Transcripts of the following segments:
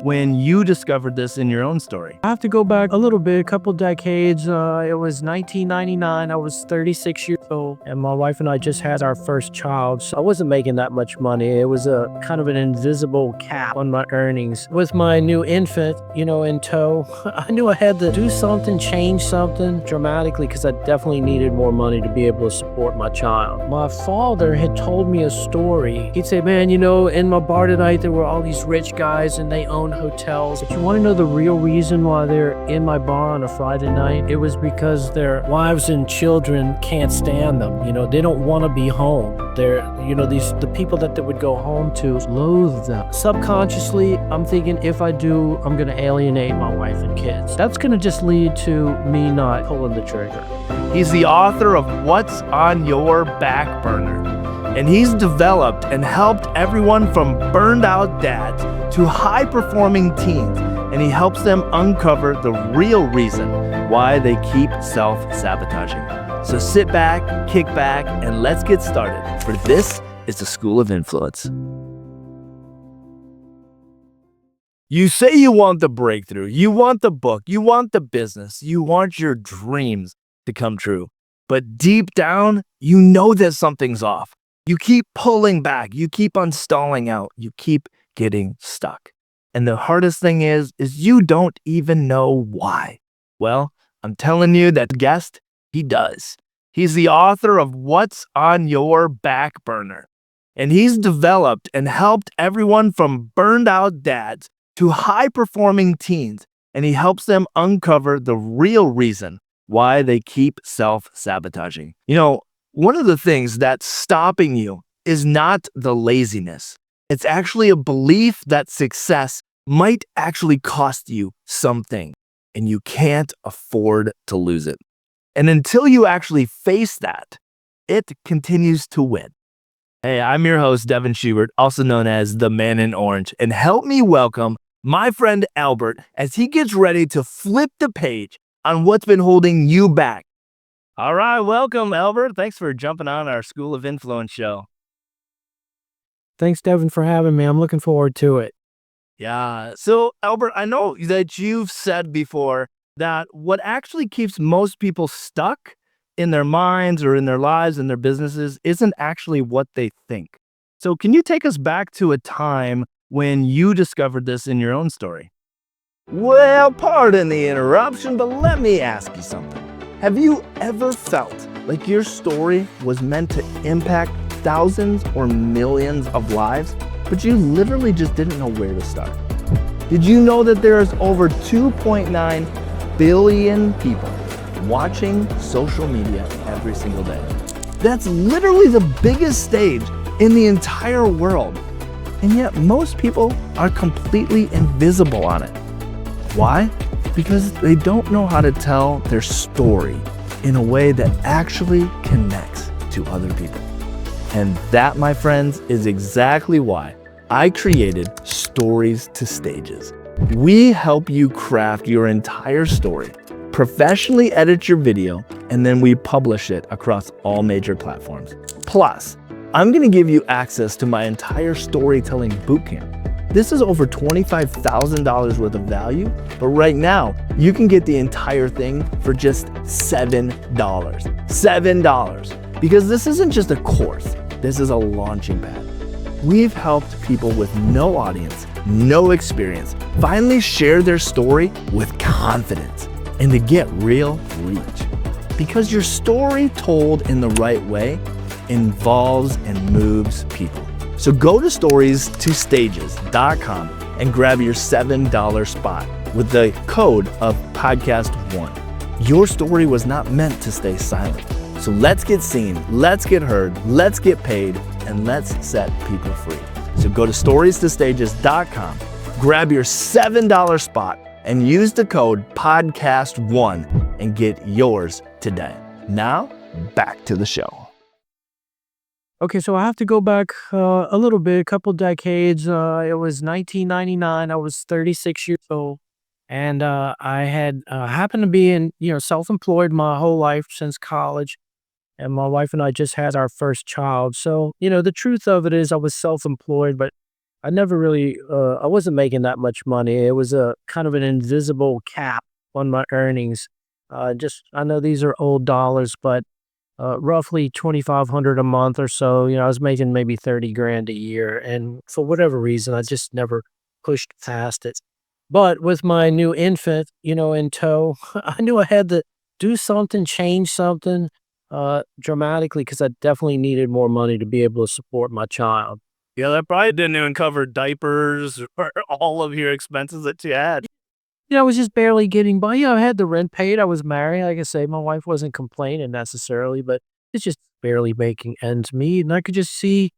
when you discovered this in your own story? I have to go back a little bit, a couple decades. It was 1999. I was 36 years old, and my wife and I just had our first child. So I wasn't making that much money. It was a kind of an invisible cap on my earnings. With my new infant, in tow, I knew I had to do something, change something dramatically, because I definitely needed more money to be able to support my child. My father had told me a story. He'd say, man, in my bar tonight, there were all these rich guys and they own hotels. But you want to know the real reason why they're in my bar on a Friday night? It was because their wives and children can't stand them. They don't want to be home. They're, the people that they would go home to loathe them. Subconsciously, I'm thinking if I do, I'm going to alienate my wife and kids. That's going to just lead to me not pulling the trigger. He's the author of What's on Your Back Burner. And he's developed and helped everyone from burned out dads to high-performing teens. And he helps them uncover the real reason why they keep self-sabotaging. So sit back, kick back, and let's get started. For this is the School of Influence. You say you want the breakthrough, you want the book, you want the business, you want your dreams to come true. But deep down, you know that something's off. You keep pulling back, you keep on stalling out, you keep getting stuck. And the hardest thing is you don't even know why. Well, I'm telling you that guest, he does. He's the author of What's on Your Back Burner. And he's developed and helped everyone from burned out dads to high-performing teens. And he helps them uncover the real reason why they keep self-sabotaging. One of the things that's stopping you is not the laziness. It's actually a belief that success might actually cost you something, and you can't afford to lose it. And until you actually face that, it continues to win. Hey, I'm your host, Devin Schubert, also known as the Man in Orange, and help me welcome my friend Albert as he gets ready to flip the page on what's been holding you back. All right, welcome, Albert. Thanks for jumping on our School of Influence show. Thanks, Devin, for having me. I'm looking forward to it. Yeah. So, Albert, I know that you've said before that what actually keeps most people stuck in their minds or in their lives and their businesses isn't actually what they think. So, can you take us back to a time when you discovered this in your own story? Well, pardon the interruption, but let me ask you something. Have you ever felt like your story was meant to impact thousands or millions of lives, but you literally just didn't know where to start? Did you know that there's over 2.9 billion people watching social media every single day? That's literally the biggest stage in the entire world. And yet most people are completely invisible on it. Why? Because they don't know how to tell their story in a way that actually connects to other people. And that, my friends, is exactly why I created Stories to Stages. We help you craft your entire story, professionally edit your video, and then we publish it across all major platforms. Plus, I'm going to give you access to my entire storytelling bootcamp. This is over $25,000 worth of value, but right now you can get the entire thing for just $7. $7. Because this isn't just a course, this is a launching pad. We've helped people with no audience, no experience, finally share their story with confidence and to get real reach. Because your story told in the right way involves and moves people. So go to stories2stages.com and grab your $7 spot with the code of podcast1. Your story was not meant to stay silent. So let's get seen, let's get heard, let's get paid, and let's set people free. So go to stories2stages.com, grab your $7 spot, and use the code podcast1 and get yours today. Now, back to the show. Okay, so I have to go back a little bit, a couple decades. It was 1999. I was 36 years old, and I had happened to be in, self-employed my whole life since college, and my wife and I just had our first child. So, the truth of it is I was self-employed, but I never really, I wasn't making that much money. It was a kind of an invisible cap on my earnings. Just, I know these are old dollars, but roughly 2,500 a month or so. I was making maybe 30 grand a year. And for whatever reason, I just never pushed past it. But with my new infant, in tow, I knew I had to do something, change something dramatically because I definitely needed more money to be able to support my child. Yeah, that probably didn't even cover diapers or all of your expenses that you had. I was just barely getting by. I had the rent paid. I was married. Like I say, my wife wasn't complaining necessarily, but it's just barely making ends meet. And I could just see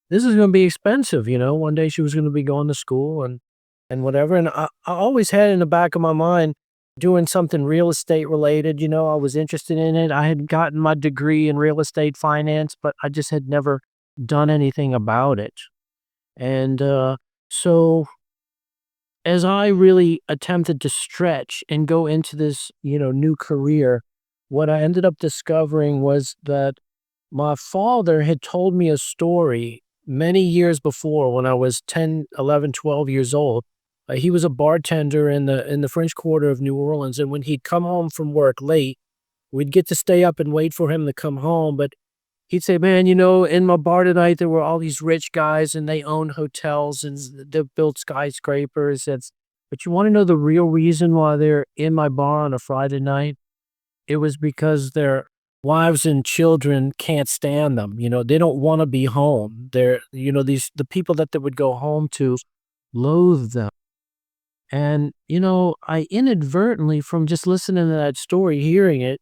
this is going to be expensive. One day she was going to be going to school and whatever. And I always had in the back of my mind doing something real estate related. I was interested in it. I had gotten my degree in real estate finance, but I just had never done anything about it. And so as I really attempted to stretch and go into this, new career, what I ended up discovering was that my father had told me a story many years before when I was 10, 11, 12 years old. He was a bartender in the French Quarter of New Orleans, and when he'd come home from work late, we'd get to stay up and wait for him to come home. But he'd say, "Man, in my bar tonight, there were all these rich guys and they own hotels and they built skyscrapers. But you want to know the real reason why they're in my bar on a Friday night? It was because their wives and children can't stand them. They don't want to be home. The people that they would go home to loathe them." And, I inadvertently, from just listening to that story, hearing it,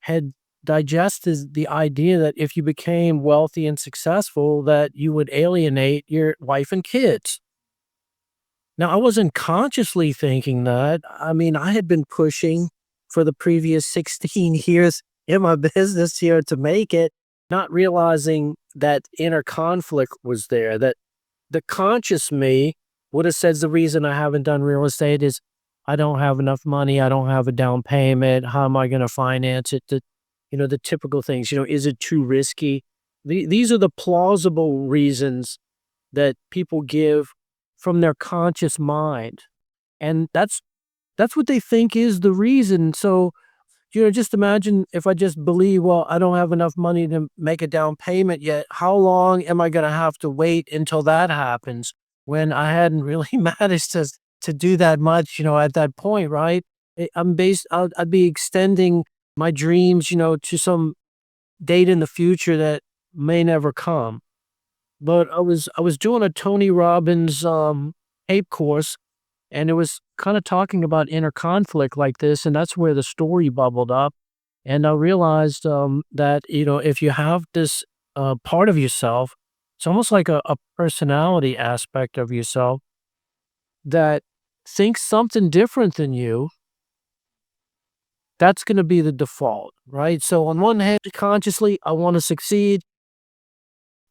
had digested the idea that if you became wealthy and successful, that you would alienate your wife and kids. Now, I wasn't consciously thinking that. I mean, I had been pushing for the previous 16 years in my business here to make it, not realizing that inner conflict was there, that the conscious me would have said the reason I haven't done real estate is I don't have enough money. I don't have a down payment. How am I going to finance it? The typical things, is it too risky? These are the plausible reasons that people give from their conscious mind. And that's what they think is the reason. So, just imagine if I just believe, well, I don't have enough money to make a down payment yet. How long am I going to have to wait until that happens when I hadn't really managed to do that much, at that point, right? I'd be extending my dreams, to some date in the future that may never come. But I was doing a Tony Robbins tape course, and it was kind of talking about inner conflict like this, and that's where the story bubbled up. And I realized that if you have this part of yourself, it's almost like a personality aspect of yourself that thinks something different than you. That's going to be the default, right? So on one hand, consciously, I want to succeed.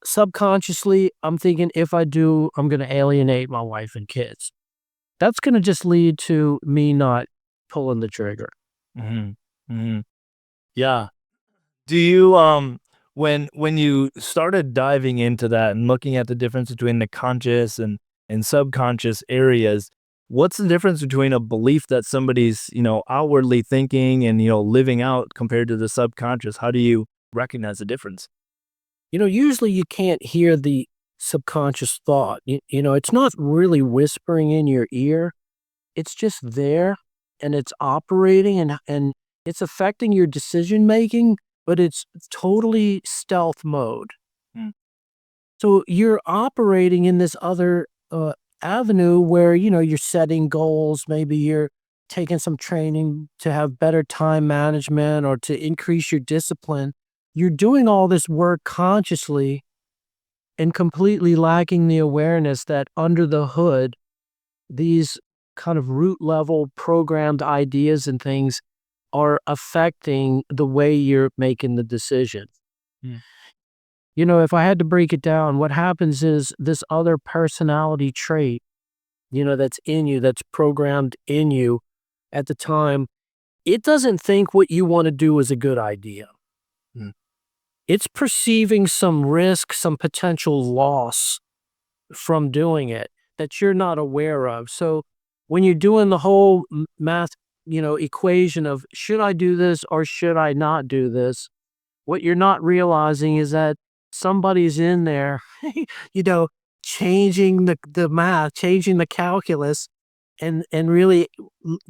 Subconsciously, I'm thinking if I do, I'm going to alienate my wife and kids. That's going to just lead to me not pulling the trigger. Mhm, mhm. Yeah. Do you, when you started diving into that and looking at the difference between the conscious and subconscious areas, what's the difference between a belief that somebody's, outwardly thinking and, living out compared to the subconscious? How do you recognize the difference? Usually you can't hear the subconscious thought. It's not really whispering in your ear. It's just there and it's operating and it's affecting your decision making, but it's totally stealth mode. Mm, So you're operating in this other avenue where, you're setting goals. Maybe you're taking some training to have better time management or to increase your discipline. You're doing all this work consciously and completely lacking the awareness that under the hood, these kind of root level programmed ideas and things are affecting the way you're making the decision. mm, If I had to break it down, what happens is this other personality trait, that's in you, that's programmed in you at the time, it doesn't think what you want to do is a good idea. mm, It's perceiving some risk, some potential loss from doing it that you're not aware of. So when you're doing the whole math, equation of should I do this or should I not do this, what you're not realizing is that somebody's in there, you know, changing the math, changing the calculus, and really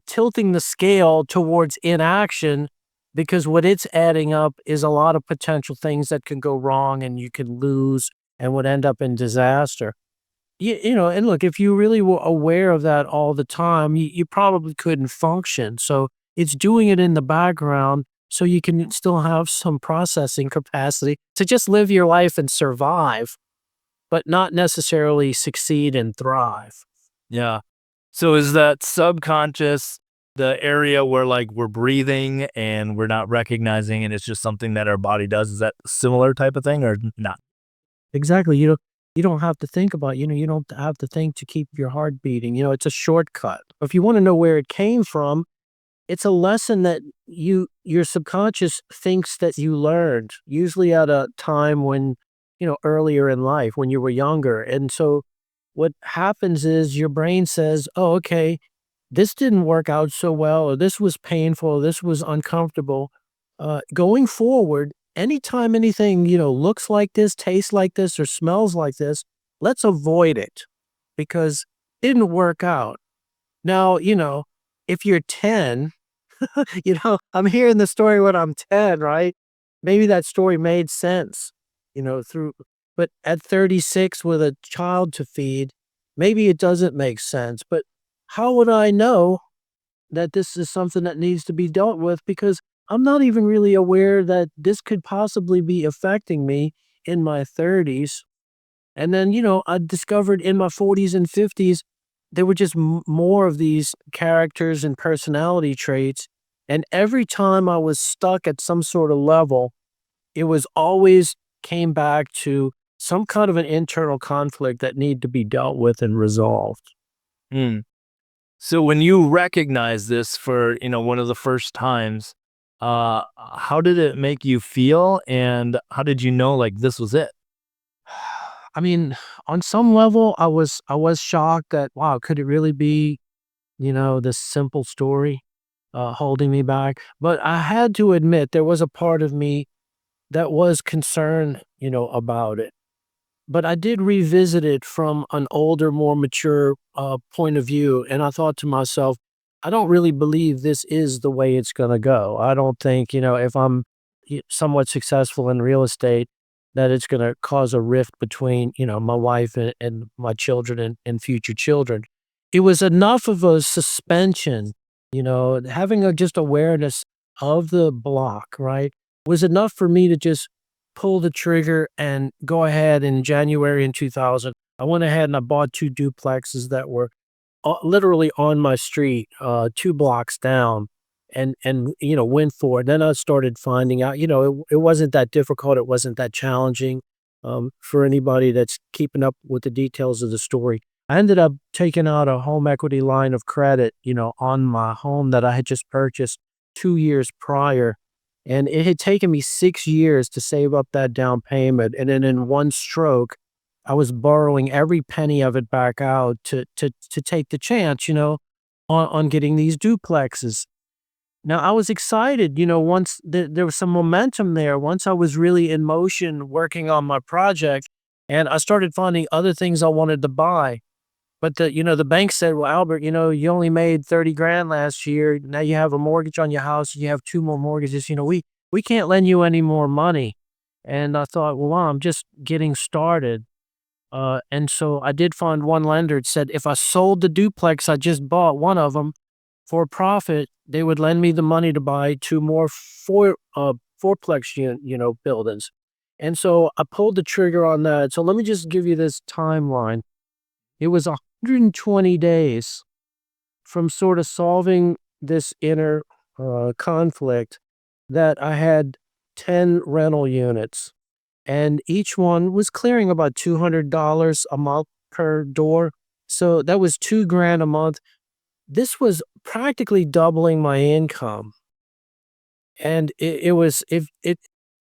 tilting the scale towards inaction, because what it's adding up is a lot of potential things that can go wrong and you could lose and would end up in disaster. And look, if you really were aware of that all the time, you probably couldn't function. So it's doing it in the background so you can still have some processing capacity to just live your life and survive, but not necessarily succeed and thrive. Yeah. So is that subconscious the area where like we're breathing and we're not recognizing and it's just something that our body does? Is that a similar type of thing or not? Exactly. You don't have to think about, you don't have to think to keep your heart beating. It's a shortcut. If you want to know where it came from, it's a lesson that your subconscious thinks that you learned, usually at a time when, earlier in life when you were younger. And so what happens is your brain says, "Oh, okay, this didn't work out so well, or this was painful, this was uncomfortable. Going forward, anytime anything, looks like this, tastes like this, or smells like this, let's avoid it because it didn't work out." Now, if you're 10, I'm hearing the story when I'm 10, right? Maybe that story made sense, through, but at 36 with a child to feed, maybe it doesn't make sense. But how would I know that this is something that needs to be dealt with? Because I'm not even really aware that this could possibly be affecting me in my 30s. And then, I discovered in my 40s and 50s, there were just more of these characters and personality traits. And every time I was stuck at some sort of level, it was always came back to some kind of an internal conflict that needed to be dealt with and resolved. Hmm. So when you recognize this for, one of the first times, how did it make you feel and how did you know like this was it? I mean, on some level, I was shocked that, wow, could it really be, this simple story holding me back? But I had to admit there was a part of me that was concerned, about it. But I did revisit it from an older, more mature point of view, and I thought to myself, I don't really believe this is the way it's going to go. I don't think, if I'm somewhat successful in real estate, that it's going to cause a rift between, my wife and my children and future children. It was enough of a suspension, having just awareness of the block, right, was enough for me to just pull the trigger and go ahead in January in 2000. I went ahead and I bought 2 duplexes that were literally on my street, 2 blocks down, and went for it. Then I started finding out, it wasn't that difficult. It wasn't that challenging, for anybody that's keeping up with the details of the story. I ended up taking out a home equity line of credit, on my home that I had just purchased 2 years prior, and it had taken me 6 years to save up that down payment, and then in one stroke, I was borrowing every penny of it back out to take the chance, on getting these duplexes. Now, I was excited, once there was some momentum there, once I was really in motion working on my project, and I started finding other things I wanted to buy. But the bank said, "Well, Albert, you only made 30 grand last year. Now you have a mortgage on your house. You have 2 more mortgages. We can't lend you any more money." And I thought, well, wow, I'm just getting started. And so I did find one lender that said if I sold the duplex I just bought, one of them, for a profit, they would lend me the money to buy 2 more fourplex buildings. And so I pulled the trigger on that. So let me just give you this timeline. It was 120 days from sort of solving this inner conflict that I had 10 rental units, and each one was clearing about $200 a month per door. So that was 2 grand a month. This was practically doubling my income. And it was, if it,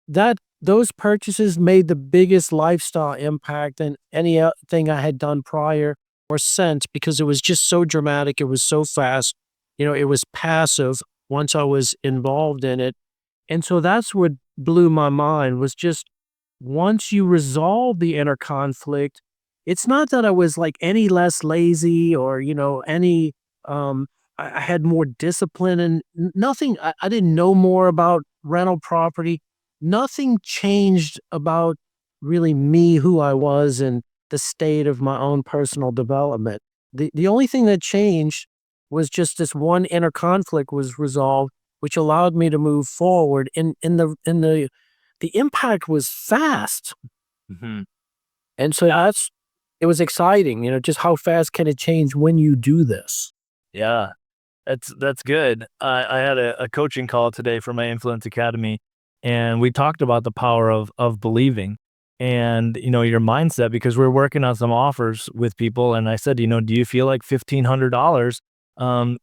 that those purchases made the biggest lifestyle impact than anything I had done prior or since, because it was just so dramatic. It was so fast. It was passive once I was involved in it. And so that's what blew my mind, was just once you resolve the inner conflict, it's not that I was like any less lazy or, any, I had more discipline and nothing. I didn't know more about rental property. Nothing changed about really me, who I was, and the state of my own personal development. The only thing that changed was just this one inner conflict was resolved, which allowed me to move forward. The impact was fast. Mhm. And so it was exciting, just how fast can it change when you do this? Yeah. That's good. I had a coaching call today for my Influence Academy, and we talked about the power of believing and, your mindset, because we're working on some offers with people. And I said, do you feel like $1,500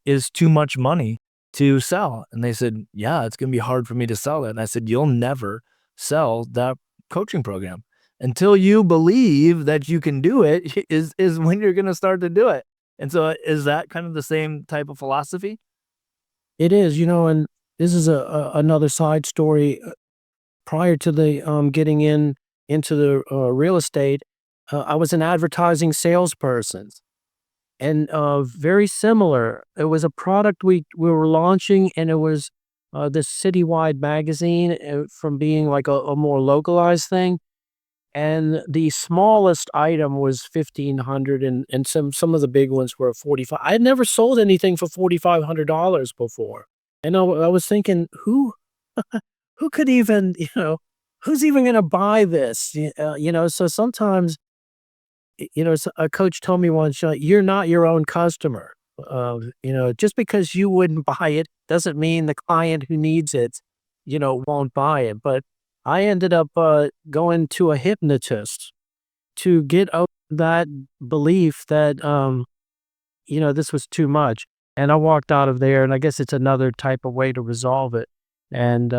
is too much money to sell? And they said, yeah, it's going to be hard for me to sell it. And I said, you'll never sell that coaching program until you believe that you can do it. Is when you're going to start to do it. And so is that kind of the same type of philosophy? It is, and this is another side story. Prior to the getting into the real estate, I was an advertising salesperson, and very similar. It was a product we were launching, and it was this citywide magazine, from being like a more localized thing. And the smallest item was 1,500, and some of the big ones were 45. I had never sold anything for $4,500 before. And I was thinking, who could even, who's even gonna buy this? So sometimes, a coach told me once, "You're not your own customer." Just because you wouldn't buy it doesn't mean the client who needs it, won't buy it. But I ended up going to a hypnotist to get out that belief that, this was too much. And I walked out of there, and I guess it's another type of way to resolve it. And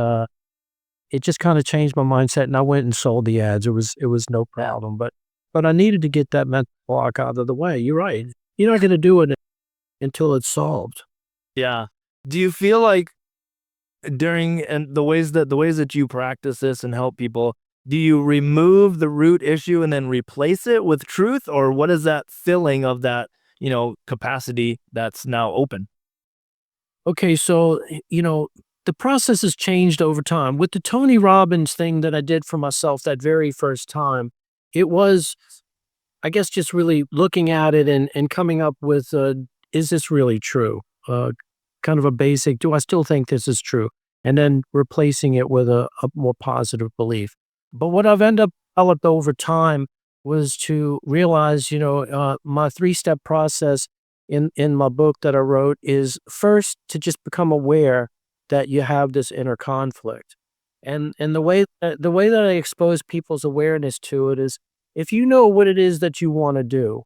it just kind of changed my mindset, and I went and sold the ads. It was no problem, but I needed to get that mental block out of the way. You're right. You're not going to do it until it's solved. Yeah. Do you feel like during and the ways that you practice this and help people, do you remove the root issue and then replace it with truth, or what is that filling of that, capacity that's now open? Okay, so the process has changed over time. With the Tony Robbins thing that I did for myself that very first time, it was, I guess, just really looking at it and coming up with, is this really true? Kind of a basic, do I still think this is true? And then replacing it with a more positive belief. But what I've ended up developed over time was to realize, my three-step process in my book that I wrote is, first, to just become aware that you have this inner conflict. And the way that I expose people's awareness to it is, if you know what it is that you want to do,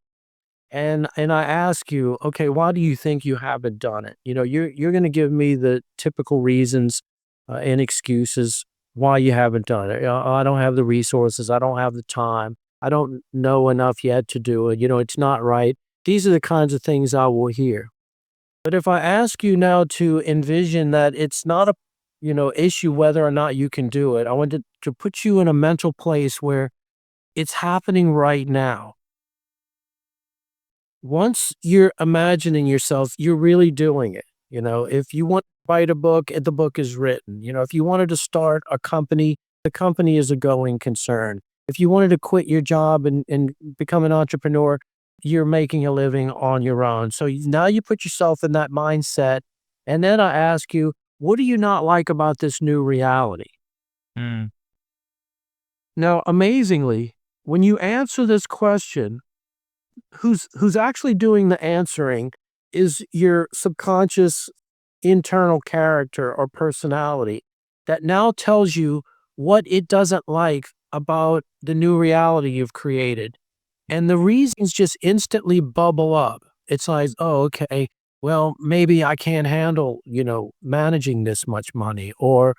and I ask you, okay, why do you think you haven't done it? You're going to give me the typical reasons and excuses why you haven't done it. I don't have the resources. I don't have the time. I don't know enough yet to do it. It's not right. These are the kinds of things I will hear. But if I ask you now to envision that it's not a, issue whether or not you can do it, I want to put you in a mental place where it's happening right now. Once you're imagining yourself, you're really doing it. If you want to write a book, the book is written. If you wanted to start a company, the company is a going concern. If you wanted to quit your job and become an entrepreneur, you're making a living on your own. So now you put yourself in that mindset. And then I ask you, what do you not like about this new reality? Mm. Now, amazingly, when you answer this question, who's actually doing the answering is your subconscious internal character or personality that now tells you what it doesn't like about the new reality you've created. And the reasons just instantly bubble up. It's like, oh, okay, well, maybe I can't handle, managing this much money, or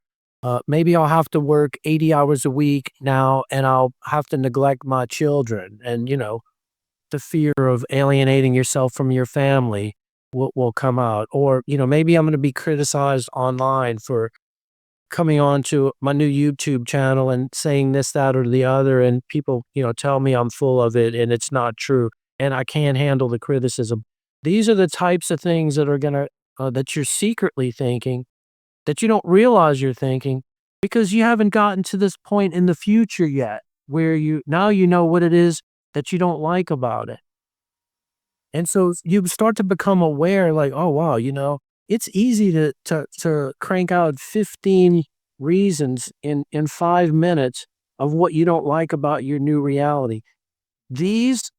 Maybe I'll have to work 80 hours a week now and I'll have to neglect my children. And, the fear of alienating yourself from your family will come out. Or, maybe I'm going to be criticized online for coming on to my new YouTube channel and saying this, that, or the other. And people, tell me I'm full of it and it's not true. And I can't handle the criticism. These are the types of things that are going to, that you're secretly thinking that you don't realize you're thinking because you haven't gotten to this point in the future yet where now you know what it is that you don't like about it. And so you start to become aware like, oh wow, it's easy to crank out 15 reasons in 5 minutes of what you don't like about your new reality. These,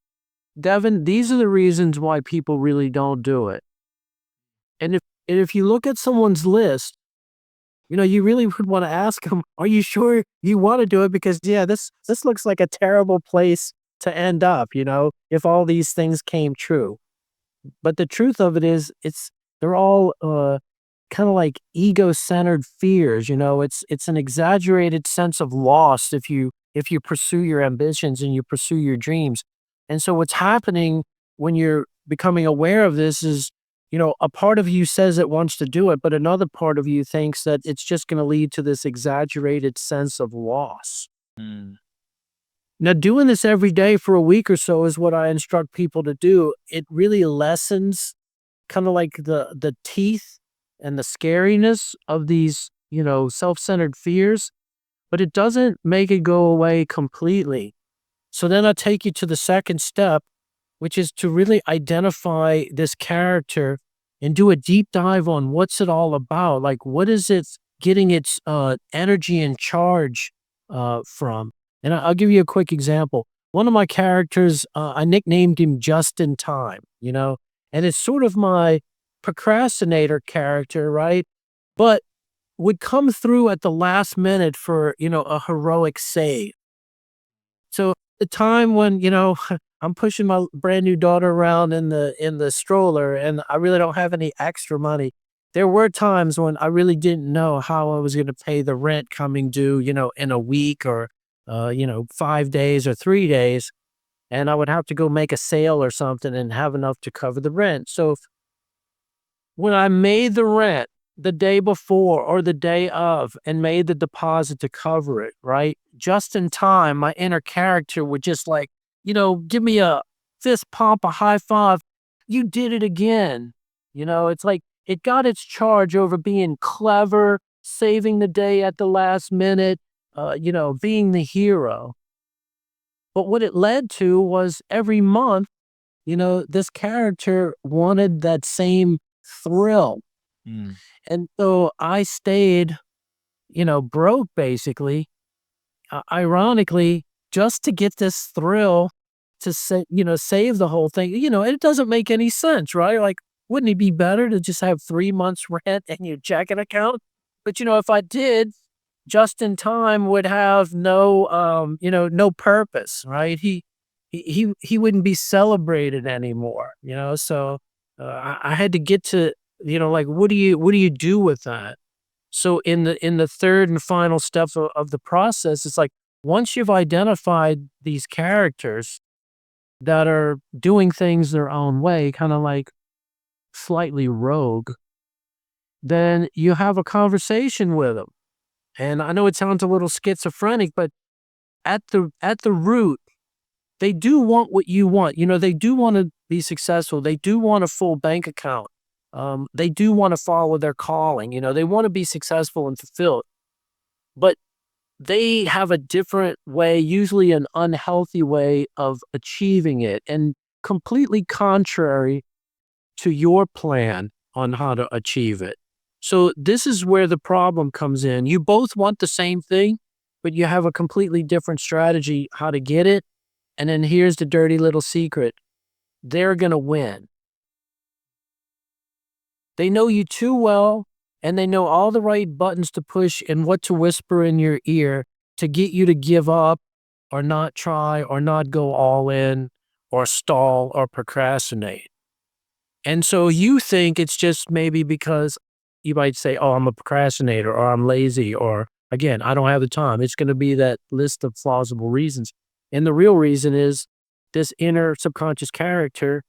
Devin, these are the reasons why people really don't do it. And if you look at someone's list, you really would want to ask them, are you sure you want to do it? Because yeah, this looks like a terrible place to end up, if all these things came true. But the truth of it is they're all kind of like ego-centered fears, it's an exaggerated sense of loss if you pursue your ambitions and you pursue your dreams. And so what's happening when you're becoming aware of this is, a part of you says it wants to do it, but another part of you thinks that it's just going to lead to this exaggerated sense of loss. Mm. Now, doing this every day for a week or so is what I instruct people to do. It really lessens kind of like the teeth and the scariness of these, self-centered fears, but it doesn't make it go away completely. So then I take you to the second step, which is to really identify this character and do a deep dive on what's it all about. Like, what is it getting its energy and charge from? And I'll give you a quick example. One of my characters, I nicknamed him Just in Time, and it's sort of my procrastinator character, right? But would come through at the last minute for, a heroic save. So the time when, I'm pushing my brand new daughter around in the stroller and I really don't have any extra money. There were times when I really didn't know how I was going to pay the rent coming due, in a week or 5 days or 3 days, and I would have to go make a sale or something and have enough to cover the rent. So when I made the rent the day before or the day of and made the deposit to cover it, right? Just in time, my inner character would just like, give me a fist pump, a high five. You did it again. It's like it got its charge over being clever, saving the day at the last minute, being the hero. But what it led to was every month, this character wanted that same thrill. Mm. And so I stayed, broke basically, ironically, just to get this thrill to save the whole thing. And it doesn't make any sense, right? Like, wouldn't it be better to just have 3 months rent in your checking account? But if I did, Just in Time would have no purpose, right? He wouldn't be celebrated anymore, So I had to get to, like, what do you do with that? So in the third and final step of the process, it's like once you've identified these characters that are doing things their own way, kind of like slightly rogue, then you have a conversation with them. And I know it sounds a little schizophrenic, but at the root, they do want what you want. They do want to be successful. They do want a full bank account. They do want to follow their calling. They want to be successful and fulfilled. But they have a different way, usually an unhealthy way of achieving it, and completely contrary to your plan on how to achieve it. So this is where the problem comes in. You both want the same thing, but you have a completely different strategy how to get it. And then here's the dirty little secret. They're going to win. They know you too well, and they know all the right buttons to push and what to whisper in your ear to get you to give up or not try or not go all in or stall or procrastinate. And so you think it's just maybe because you might say, oh, I'm a procrastinator or I'm lazy or again, I don't have the time. It's going to be that list of plausible reasons. And the real reason is this inner subconscious character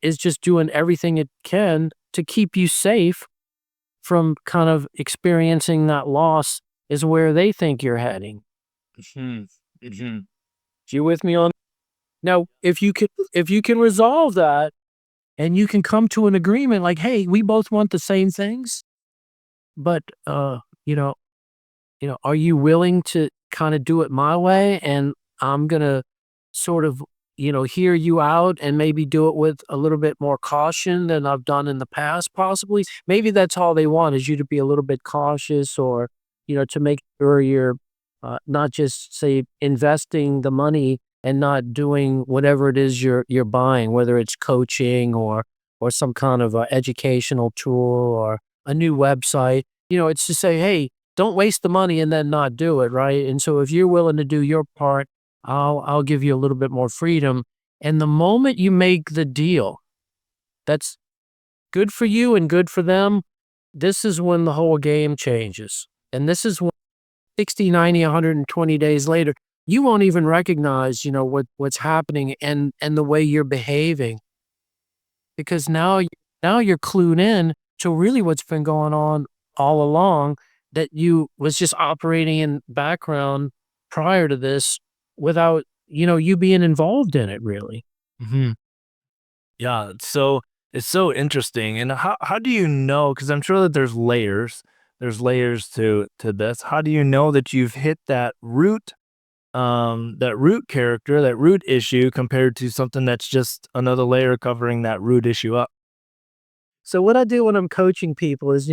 is just doing everything it can to keep you safe from kind of experiencing that loss is where they think you're heading. Mhm. Mhm. You with me on? Now, if you can resolve that and you can come to an agreement like, hey, we both want the same things, but you know, are you willing to kind of do it my way? And I'm gonna sort of, hear you out and maybe do it with a little bit more caution than I've done in the past, possibly. Maybe that's all they want is you to be a little bit cautious or, to make sure you're not just say investing the money and not doing whatever it is you're buying, whether it's coaching or some kind of educational tool or a new website. It's to say, hey, don't waste the money and then not do it, right? And so if you're willing to do your part, I'll give you a little bit more freedom. And the moment you make the deal, that's good for you and good for them. This is when the whole game changes. And this is when 60, 90, 120 days later, you won't even recognize, what's happening and the way you're behaving because now you're clued in to really what's been going on all along that you was just operating in background prior to this without you being involved in it really. Mhm. Yeah, it's so interesting. And how do you know? Because I'm sure that there's layers. There's layers to this. How do you know that you've hit that root character, that root issue compared to something that's just another layer covering that root issue up? So what I do when I'm coaching people is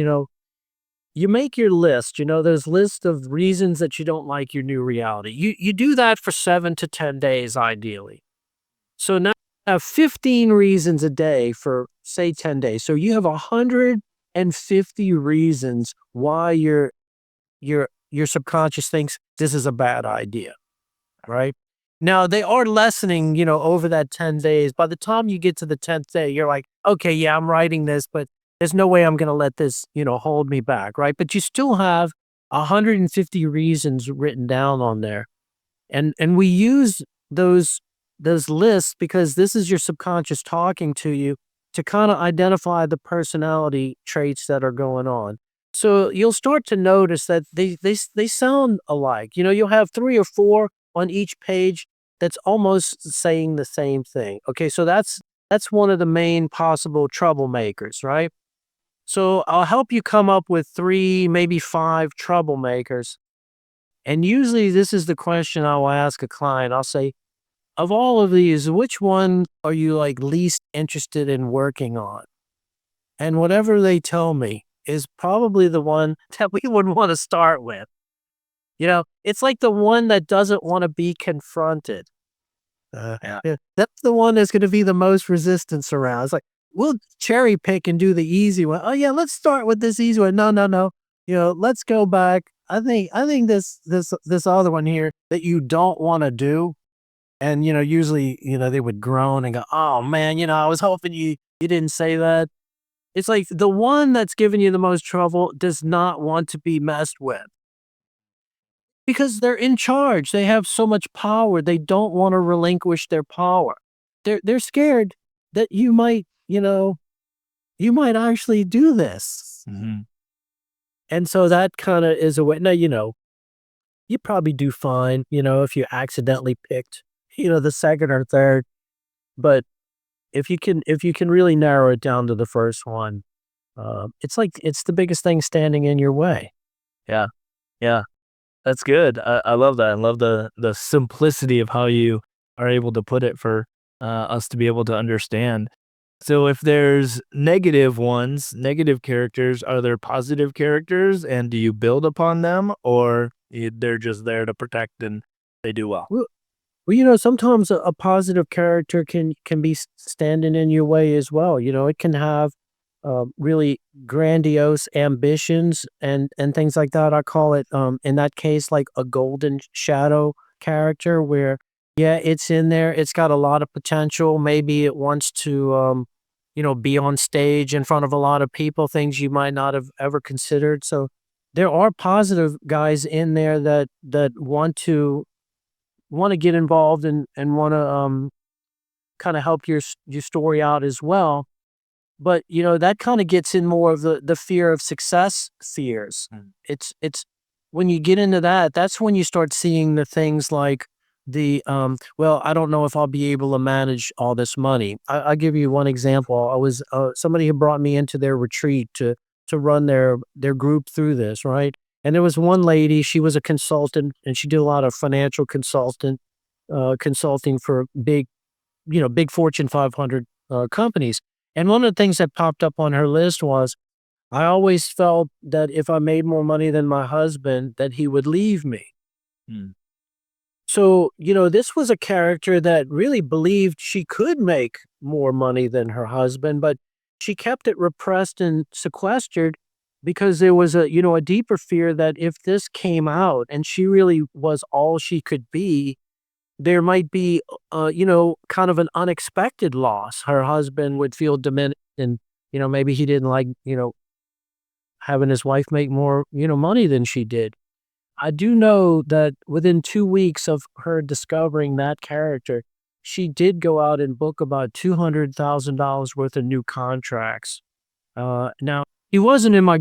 you make your list. There's list of reasons that you don't like your new reality. You do that for 7 to 10 days ideally. So now you have 15 reasons a day for say 10 days. So you have 150 reasons why your subconscious thinks this is a bad idea, right? Now they are lessening, over that 10 days. By the time you get to the 10th day, you're like, okay, yeah, I'm writing this, but there's no way I'm going to let this, hold me back, right? But you still have 150 reasons written down on there. And we use those those lists because this is your subconscious talking to you to kind of identify the personality traits that are going on. So you'll start to notice that they sound alike. You'll have three or four on each page that's almost saying the same thing. Okay, so that's one of the main possible troublemakers, right? So I'll help you come up with three, maybe five troublemakers and usually this is the question I will ask a client. I'll say, of all of these, which one are you like least interested in working on? And whatever they tell me is probably the one that we would want to start with. It's like the one that doesn't want to be confronted. Yeah. Yeah, that's the one that's going to be the most resistance around. It's like, we'll cherry pick and do the easy one. Oh yeah, let's start with this easy one. No, no, no. Let's go back. I think this other one here that you don't want to do. And usually, they would groan and go, "Oh man, I was hoping you didn't say that." It's like the one that's giving you the most trouble does not want to be messed with because they're in charge. They have so much power. They don't want to relinquish their power. They're scared that you might actually do this. Mhm. And so that kind of is a way. Now, you probably do fine, if you accidentally picked, the second or third. But if you can really narrow it down to the first one, it's like it's the biggest thing standing in your way. Yeah. Yeah. That's good. I love that. I love the simplicity of how you are able to put it for us to be able to understand. So if there's negative characters, are there positive characters, and do you build upon them, or they're just there to protect and they do well? Well, sometimes a positive character can be standing in your way as well. It can have really grandiose ambitions and things like that. I call it in that case like a golden shadow character where yeah, it's in there. It's got a lot of potential. Maybe it wants to be on stage in front of a lot of people, things you might not have ever considered. So there are positive guys in there that want to get involved and want to kind of help your story out as well. But that kind of gets in more of the fear of success fears. It's when you get into that, that's when you start seeing the things like well, I don't know if I'll be able to manage all this money. I'll give you one example. I was somebody had brought me into their retreat to run their group through this, right? And there was one lady, she was a consultant, and she did a lot of financial consulting for big Fortune 500 companies. And one of the things that popped up on her list was, I always felt that if I made more money than my husband, that he would leave me. Mm. So, this was a character that really believed she could make more money than her husband, but she kept it repressed and sequestered because there was a deeper fear that if this came out and she really was all she could be, there might be, kind of an unexpected loss. Her husband would feel diminished and, maybe he didn't like, having his wife make more, money than she did. I do know that within 2 weeks of her discovering that character, she did go out and book about $200,000 worth of new contracts. Now he wasn't in my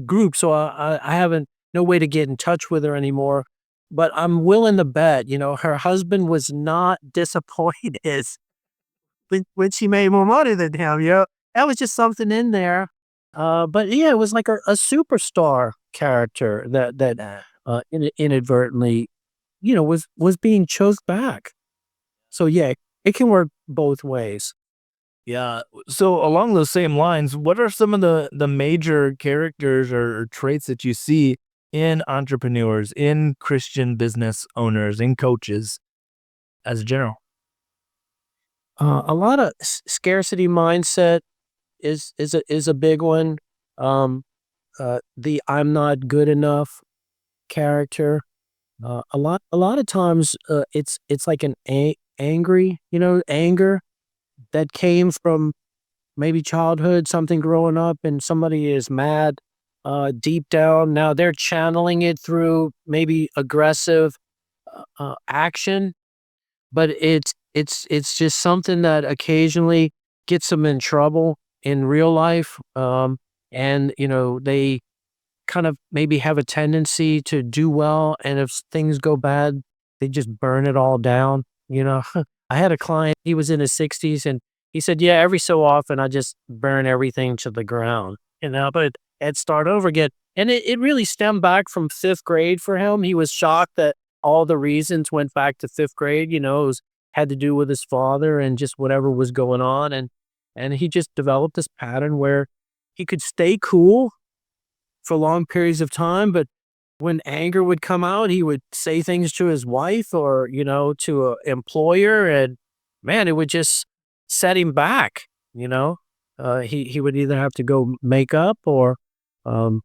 group, so I haven't no way to get in touch with her anymore. But I'm willing to bet, her husband was not disappointed when she made more money than him. That was just something in there. But yeah, it was like a superstar character that inadvertently, was being choked back. So yeah, it can work both ways. Yeah. So along those same lines, what are some of the major characters or traits that you see in entrepreneurs, in Christian business owners, in coaches as a general? A lot of scarcity mindset is a big one. Um, the I'm not good enough character. A lot of times, it's like an angry, anger that came from maybe childhood, something growing up, and somebody is mad deep down. Now they're channeling it through maybe aggressive action, but it's just something that occasionally gets them in trouble in real life. And they kind of maybe have a tendency to do well, and if things go bad, they just burn it all down. I had a client, he was in his 60s, and he said, "Yeah, every so often I just burn everything to the ground, but and start over again." And it really stemmed back from fifth grade for him. He was shocked that all the reasons went back to fifth grade. Had to do with his father and just whatever was going on, and he just developed this pattern where he could stay cool for long periods of time, but when anger would come out, he would say things to his wife or, to a employer, and man, it would just set him back, you know? He would either have to go make up or, um,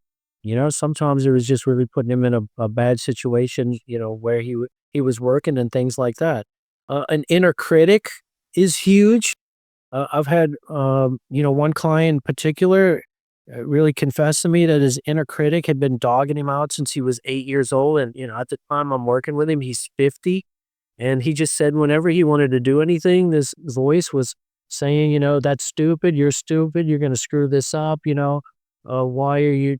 sometimes it was just really putting him in a bad situation, where he was working and things like that. An inner critic is huge. I've had, one client in particular really confessed to me that his inner critic had been dogging him out since he was 8 years old. And, at the time I'm working with him, he's 50. And he just said whenever he wanted to do anything, this voice was saying, "That's stupid. You're going to screw this up. Why are you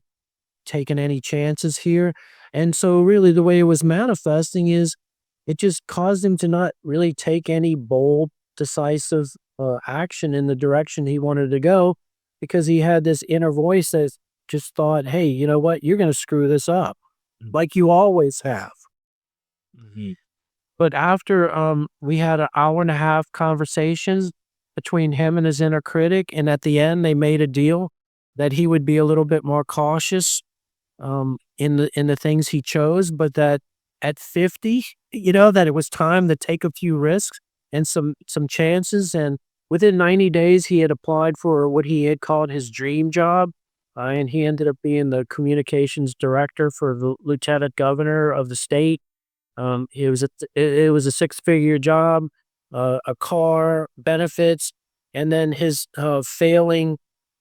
taking any chances here?" And so really the way it was manifesting is it just caused him to not really take any bold, decisive action in the direction he wanted to go because he had this inner voice that just thought, "Hey, you know what? You're going to screw this up like you always have." Mhm. But after we had an hour and a half conversations between him and his inner critic, and at the end they made a deal that he would be a little bit more cautious in the things he chose, but that at 50, that it was time to take a few risks and some chances. And within 90 days, he had applied for what he had called his dream job, and he ended up being the communications director for the lieutenant governor of the state. It was a six-figure job, a car, benefits. and then his failing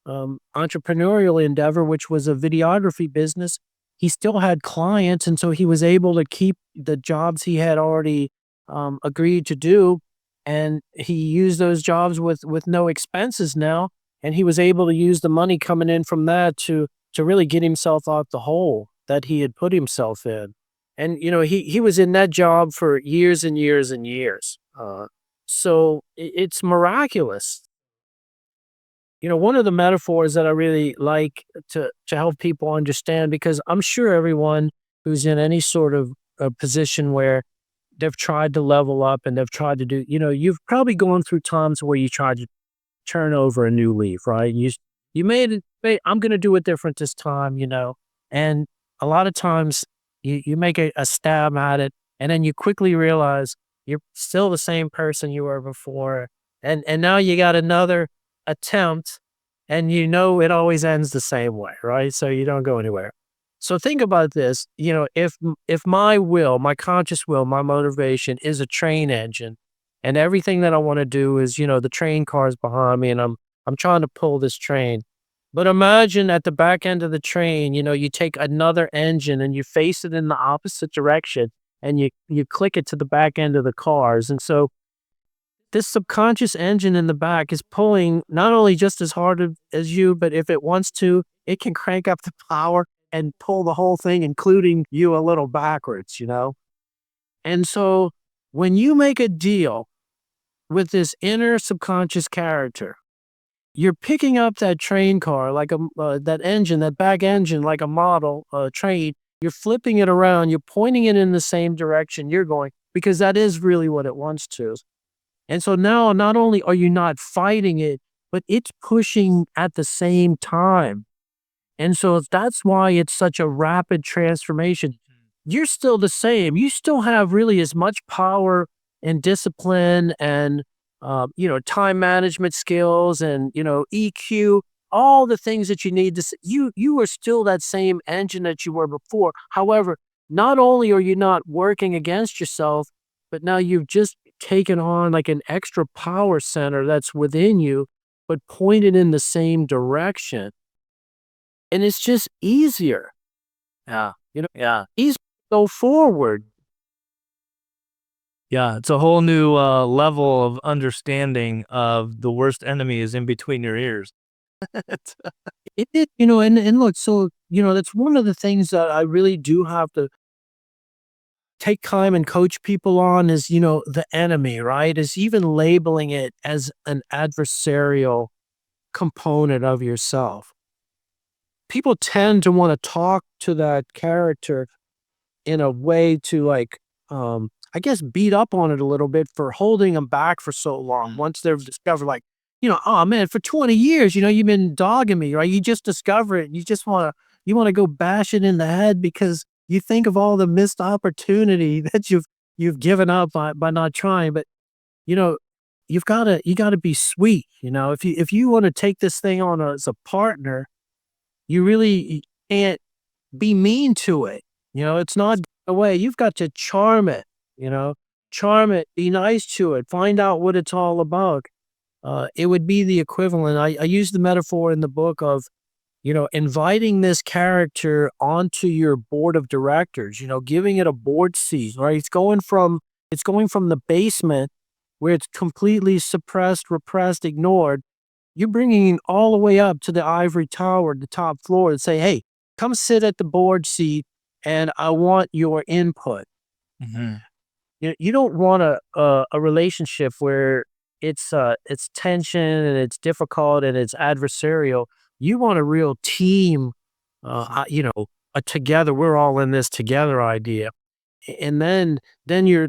entrepreneurial endeavor, which was a videography business, he still had clients, and so he was able to keep the jobs he had already agreed to do, and he used those jobs with no expenses now, and he was able to use the money coming in from that to really get himself out the hole that he had put himself in. And he was in that job for years and years and years. So it's miraculous. One of the metaphors that I really like to help people understand, because I'm sure everyone who's in any sort of position where they've tried to level up and they've tried to do, you've probably gone through times where you tried to turn over a new leaf, right? You made it. "Hey, I'm going to do it different this time," and a lot of times you make a stab at it, and then you quickly realize you're still the same person you were before, and now you got another attempt, and it always ends the same way, right? So you don't go anywhere. So think about this. If my will, my conscious will, my motivation is a train engine, and everything that I want to do is, the train cars behind me, and I'm trying to pull this train. But imagine at the back end of the train, you take another engine and you face it in the opposite direction, and you click it to the back end of the cars. And so this subconscious engine in the back is pulling not only just as hard as you, but if it wants to, it can crank up the power and pull the whole thing, including you, a little backwards. And so when you make a deal with this inner subconscious character, you're picking up that train car like that engine, that back engine, like a model train. You're flipping it around. You're pointing it in the same direction you're going, because that is really what it wants to. And so now, not only are you not fighting it, but it's pushing at the same time. And so that's why it's such a rapid transformation. You're still the same. You still have really as much power and discipline and time management skills and EQ, all the things that you need to. You are still that same engine that you were before. However, not only are you not working against yourself, but now you've just taken on like an extra power center that's within you, but pointed in the same direction, and it's just easier. Yeah. Easier to go forward. Yeah, it's a whole new level of understanding of the worst enemy is in between your ears. It's- It did, and look, so, that's one of the things that I really do have to take time and coach people on is, the enemy, right? Is even labeling it as an adversarial component of yourself. People tend to want to talk to that character in a way to I guess beat up on it a little bit for holding them back for so long. Once they've discovered oh man, for 20 years, you've been dogging me, right? You just discover it. You want to go bash it in the head because you think of all the missed opportunity that you've given up by not trying. But you know, you gotta be sweet. If you want to take this thing on as a partner, you really can't be mean to it. It's not a way. You've got to you know, charm it, be nice to it, find out what it's all about. It would be the equivalent. I use the metaphor in the book of, inviting this character onto your board of directors, giving it a board seat, right? It's going from the basement where it's completely suppressed, repressed, ignored. You're bringing it all the way up to the ivory tower, the top floor, and say, "Hey, come sit at the board seat, and I want your input." Mhm. You don't want a relationship where it's tension and it's difficult and it's adversarial. You want a real team, a together, we're all in this together idea. And then you're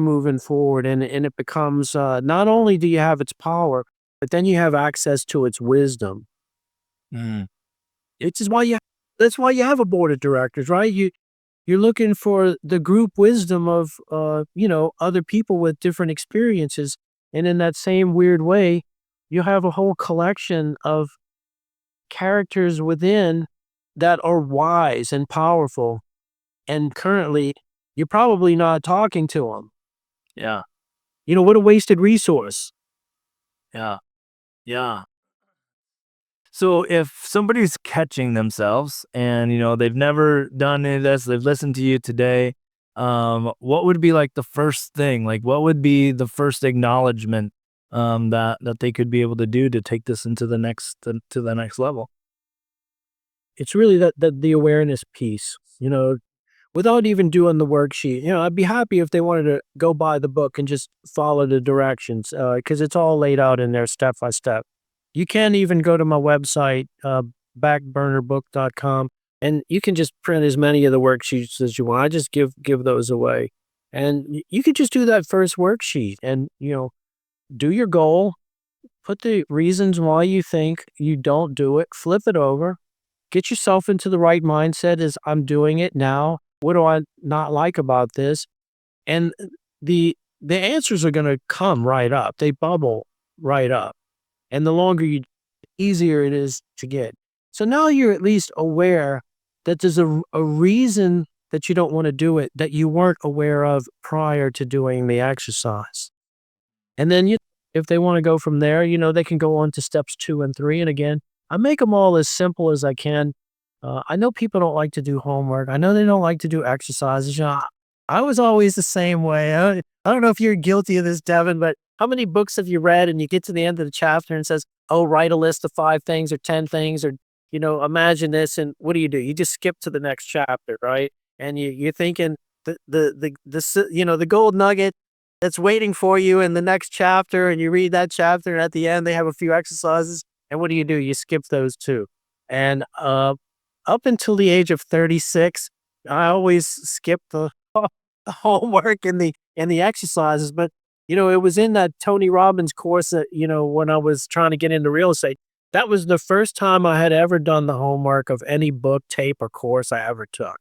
moving forward, and it becomes, not only do you have its power, but then you have access to its wisdom. Mm. It's just why you That's why you have a board of directors, right? You're looking for the group wisdom of, other people with different experiences. And in that same weird way, you have a whole collection of characters within that are wise and powerful. And currently, you're probably not talking to them. Yeah, What a wasted resource. yeah. Yeah. So if somebody's catching themselves and, they've never done any of this, they've listened to you today, what would be like the first thing? Like what would be the first acknowledgement that they could be able to do to take this into to the next level? It's really that the awareness piece, without even doing the worksheet. I'd be happy if they wanted to go buy the book and just follow the directions, because it's all laid out in there step by step. You can even go to my website, backburnerbook.com, and you can just print as many of the worksheets as you want. I just give those away. And you could just do that first worksheet and, do your goal, put the reasons why you think you don't do it, flip it over, get yourself into the right mindset as I'm doing it now. What do I not like about this? And the answers are going to come right up. They bubble right up. And the longer you, easier it is to get. So now you're at least aware that there's a reason that you don't want to do it that you weren't aware of prior to doing the exercise. And then if they want to go from there, they can go on to steps 2 and 3. And again, I make them all as simple as I can. I know people don't like to do homework. I know they don't like to do exercises. I was always the same way. I don't know if you're guilty of this, Devin, but how many books have you read and you get to the end of the chapter and says, "Oh, write a list of 5 things or 10 things," or imagine this, and what do? You just skip to the next chapter, right? And you're thinking the gold nugget that's waiting for you in the next chapter, and you read that chapter, and at the end they have a few exercises, and what do? You skip those too. And up until the age of 36, I always skipped the homework and the exercises. But it was in that Tony Robbins course that when I was trying to get into real estate, that was the first time I had ever done the homework of any book, tape, or course I ever took.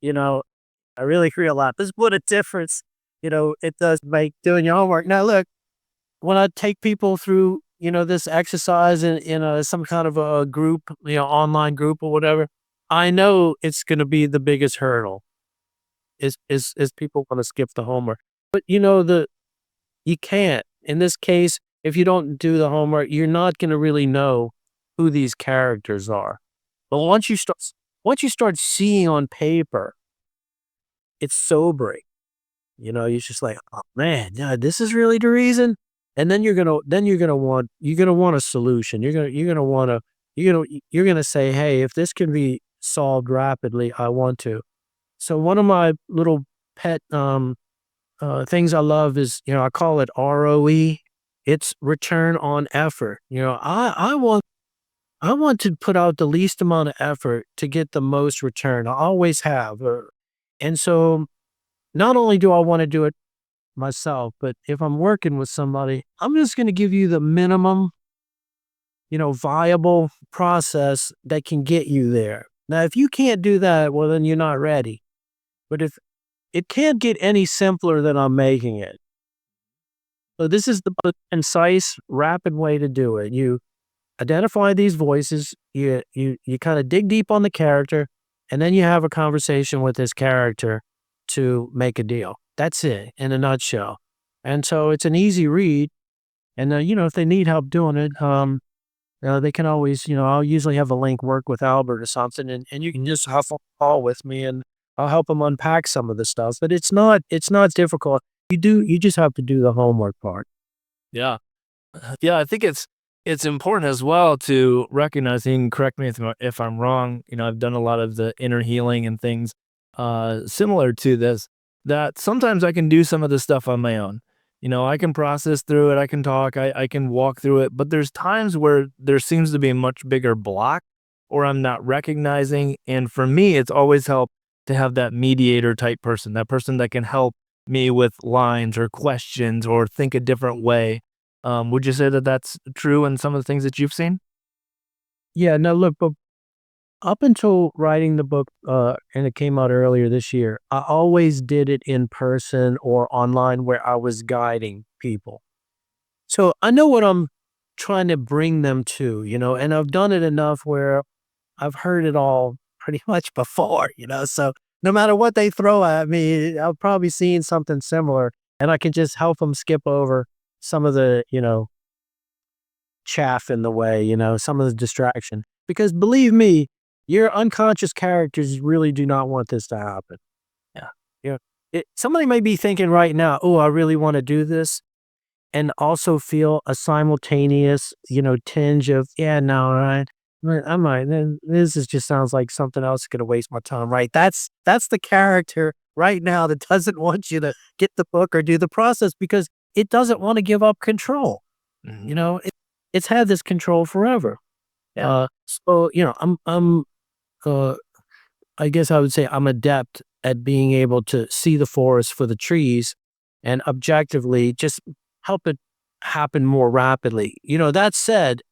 You know, I really realized this what a difference it does make doing your homework. Now, look, when I take people through this exercise in some kind of a group, online group or whatever, I know it's going to be the biggest hurdle is people want to skip the homework. But you can't. In this case, if you don't do the homework, you're not going to really know who these characters are. But once you start seeing on paper, it's sobering. You're just like, oh man, yeah, this is really the reason. And then you're gonna want a solution. You're gonna say, hey, if this can be solved rapidly, I want to. So one of my little pet things I love is, I call it ROE. It's return on effort. I want to put out the least amount of effort to get the most return. I always have. And so not only do I want to do it myself, but if I'm working with somebody, I'm just going to give you the minimum, viable process that can get you there. Now, if you can't do that, well, then you're not ready. But if it can't get any simpler than I'm making it. So this is the concise, rapid way to do it. You identify these voices, you kind of dig deep on the character, and then you have a conversation with this character to make a deal. That's it in a nutshell. And so it's an easy read. And if they need help doing it, they can always, I'll usually have a link, work with Albert or something, and you can just hop on a call with me and I'll help them unpack some of the stuff. But it's not difficult. You just have to do the homework part. Yeah. Yeah, I think it's important as well to recognize, and correct me if I'm wrong, I've done a lot of the inner healing and things similar to this, that sometimes I can do some of this stuff on my own. I can process through it, I can talk, I can walk through it, but there's times where there seems to be a much bigger block or I'm not recognizing. And for me, it's always helped to have that mediator type person, that person that can help me with lines or questions or think a different way. Would you say that that's true in some of the things that you've seen? Yeah, no, look, but up until writing the book, and it came out earlier this year, I always did it in person or online where I was guiding people. So I know what I'm trying to bring them to, and I've done it enough where I've heard it all pretty much before. So no matter what they throw at me, I've probably seen something similar and I can just help them skip over some of the chaff in the way, some of the distraction. Because believe me, your unconscious characters really do not want this to happen. Yeah. Yeah. Somebody may be thinking right now, oh, I really want to do this, and also feel a simultaneous, tinge of, yeah, no, right. I might. Just sounds like something else is going to waste my time, right? That's the character right now that doesn't want you to get the book or do the process because it doesn't want to give up control. Mhm. It's had this control forever. Yeah. So uh, I guess I would say I'm adept at being able to see the forest for the trees and objectively just help it happen more rapidly. That said,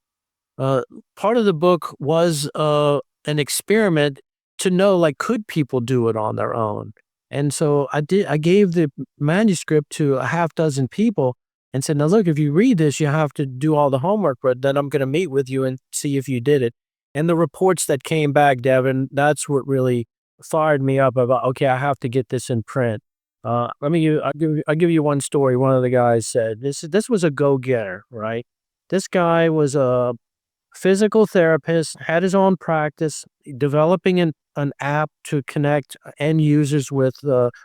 uh, part of the book was an experiment to know, like, could people do it on their own? And so I gave the manuscript to a half dozen people and said, now look, if you read this, you have to do all the homework, but then I'm going to meet with you and see if you did it. And the reports that came back, Devin, that's what really fired me up about, okay, I have to get this in print. I'll give you one story. One of the guys said, this was a go-getter, right? This guy was a physical therapist, had his own practice, developing an app to connect end users with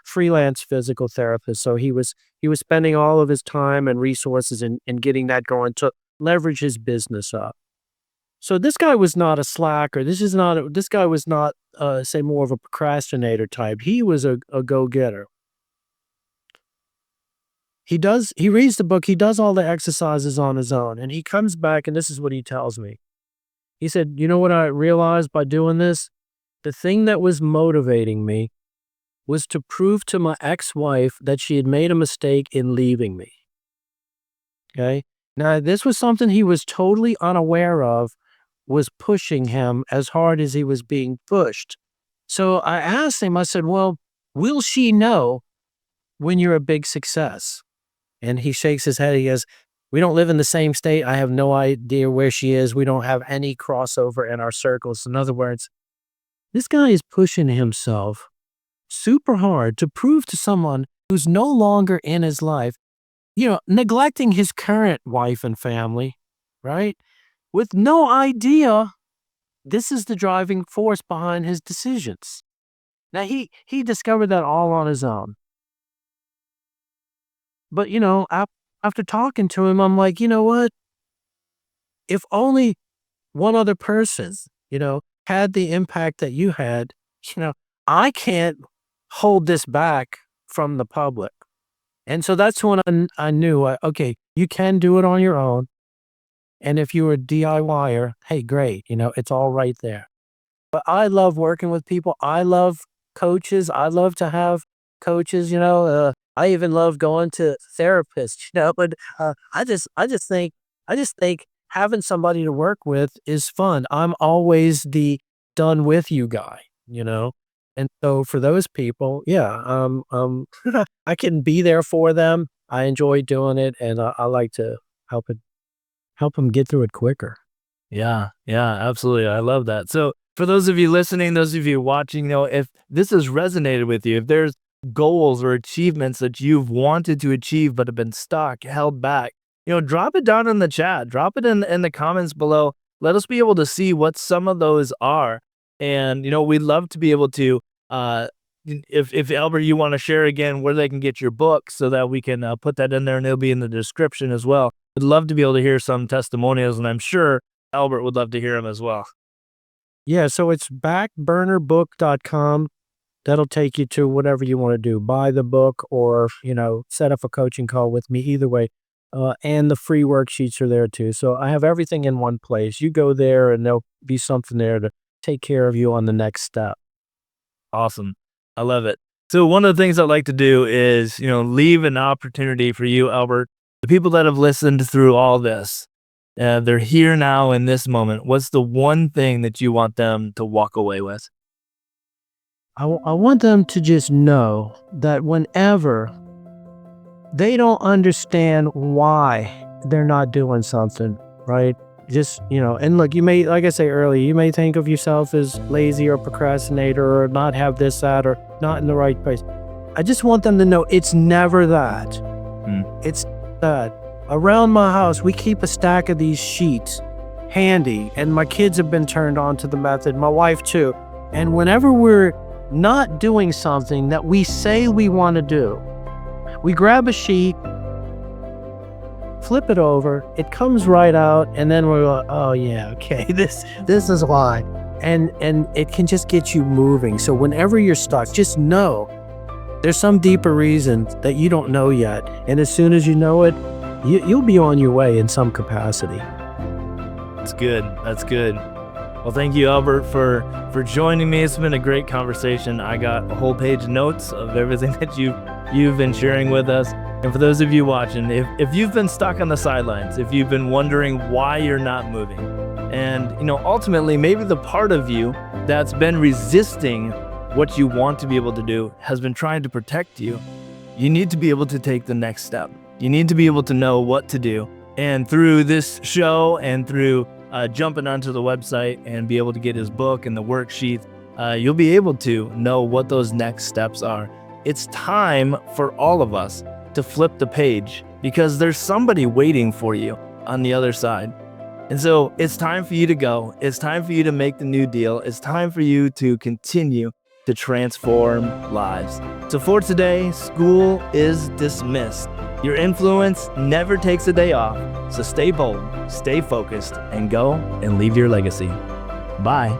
freelance physical therapists. So he was spending all of his time and resources in getting that going to leverage his business up. So this guy was not a slacker. This guy was not, say, more of a procrastinator type. He was a go-getter. He reads the book, he does all the exercises on his own, and he comes back, and this is what he tells me. He said, you know what I realized by doing this? The thing that was motivating me was to prove to my ex-wife that she had made a mistake in leaving me. Okay? Now, this was something he was totally unaware of, was pushing him as hard as he was being pushed. So I asked him, I said, well, will she know when you're a big success? And he shakes his head. He goes, we don't live in the same state. I have no idea where she is. We don't have any crossover in our circles. In other words, this guy is pushing himself super hard to prove to someone who's no longer in his life, neglecting his current wife and family, right? With no idea this is the driving force behind his decisions. Now, he discovered that all on his own. But, after talking to him, I'm like, you know what? If only one other person, had the impact that you had, I can't hold this back from the public. And so that's when I knew, okay, you can do it on your own. And if you're a DIYer, hey, great, it's all right there. But I love working with people. I love coaches. I love to have coaches, I even love going to therapists, but I just think having somebody to work with is fun. I'm always the done with you guy, and so for those people, yeah, I can be there for them. I enjoy doing it, and I like to help them get through it quicker. Yeah, yeah, absolutely. I love that. So, for those of you listening, those of you watching, if this has resonated with you, if there's goals or achievements that you've wanted to achieve but have been stuck, held back, drop it down in the chat, drop it in the comments below. Let us be able to see what some of those are. And, we'd love to be able to, if Albert, you want to share again where they can get your book so that we can put that in there and it'll be in the description as well. I'd love to be able to hear some testimonials, and I'm sure Albert would love to hear them as well. Yeah, so it's backburnerbook.com. That'll take you to whatever you want to do. Buy the book or, set up a coaching call with me, either way. And the free worksheets are there too. So I have everything in one place. You go there and there'll be something there to take care of you on the next step. Awesome. I love it. So one of the things I'd like to do is, leave an opportunity for you, Albert, the people that have listened through all this. They're here now in this moment. What's the one thing that you want them to walk away with? I want them to just know that whenever they don't understand why they're not doing something, right? Just, and look, you may, like I say earlier, you may think of yourself as lazy or procrastinator or not have this, that, or not in the right place. I just want them to know it's never that. It's that. Around my house, we keep a stack of these sheets handy, and my kids have been turned on to the method, my wife too. And whenever we're not doing something that we say we want to do, we grab a sheet, flip it over, it comes right out, and then we're like, oh yeah, okay, this is why. And it can just get you moving. So whenever you're stuck, just know there's some deeper reason that you don't know yet. And as soon as you know it, you'll be on your way in some capacity. That's good. That's good. Well, thank you, Albert, for joining me. It's been a great conversation. I got a whole page of notes of everything that you've been sharing with us. And for those of you watching, if you've been stuck on the sidelines, if you've been wondering why you're not moving, and ultimately maybe the part of you that's been resisting what you want to be able to do has been trying to protect you, you need to be able to take the next step. You need to be able to know what to do. And through this show and through jumping onto the website and be able to get his book and the worksheet, you'll be able to know what those next steps are. It's time for all of us to flip the page because there's somebody waiting for you on the other side. And so it's time for you to go. It's time for you to make the new deal. It's time for you to continue to transform lives. So for today, school is dismissed. Your influence never takes a day off. So stay bold, stay focused, and go and leave your legacy. Bye.